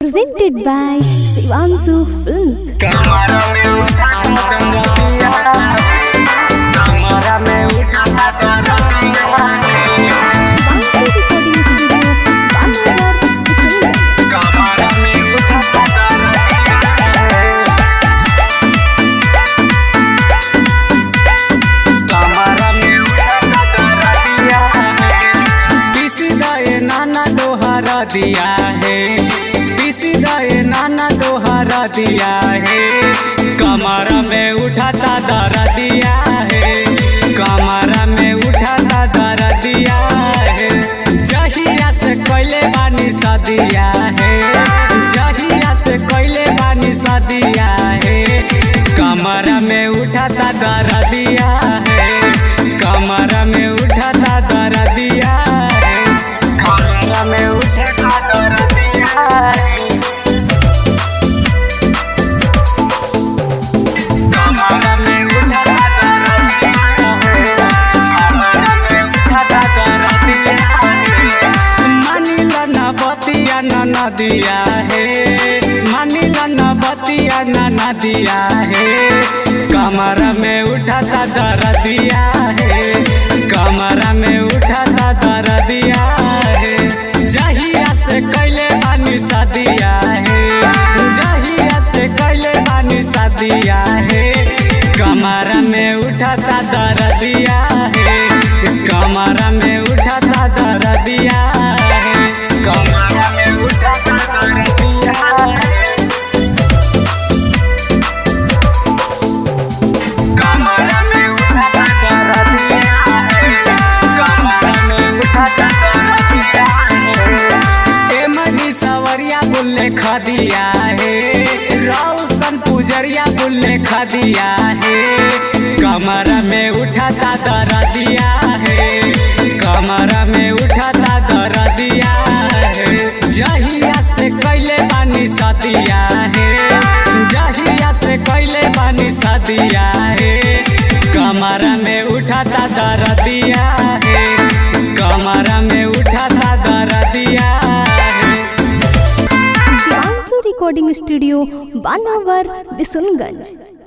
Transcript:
Presented by Shivansu Films. दिया है पीसी गए नाना दोहरा दिया है कमरा में उठाता दरा दिया है कमरा में उठाता दरा दिया है जहिया से कोयले बानी सा दिया है जहिया से कोयले बानी सा दिया है कमरा में उठाता दरा दिया है कमरा में उठाता दरा दिया है कमरा में उठाता दरा दिया है कमरा में उठाता दरा दिया है कमरा में उठाता दरा दिया है मानिला ना बतिया ना दिया है मानिला ना बतिया ना दिया है कमरा में उठाता दरा दिया है कमरा में उठाता दरा दिया है जहिया से कैले बानी सा दिया है जहिया से कैले बानी सा दिया है कमरा में उठाता दरा दिया है कमरा में उठाता दरा दिया है कमरा में उठाता दरा दिया है कमरा में उठाता दरा दिया है कमरा में उठाता दरा दिया है ए मजी सवरिया बुल्ले खा दिया है रौशन पुजरिया बुल्ले खा दिया है कमरा में उठाता दरा दिया है कमरा में उठाता दरा दिया है जहिया से कैले बानी सा दिया है जहिया से कैले बानी सा दिया है कमरा में उठाता दरा दिया है कमरा में उठाता दरा दिया है Shivansu Recording Studio, Banavar, Bisunganj.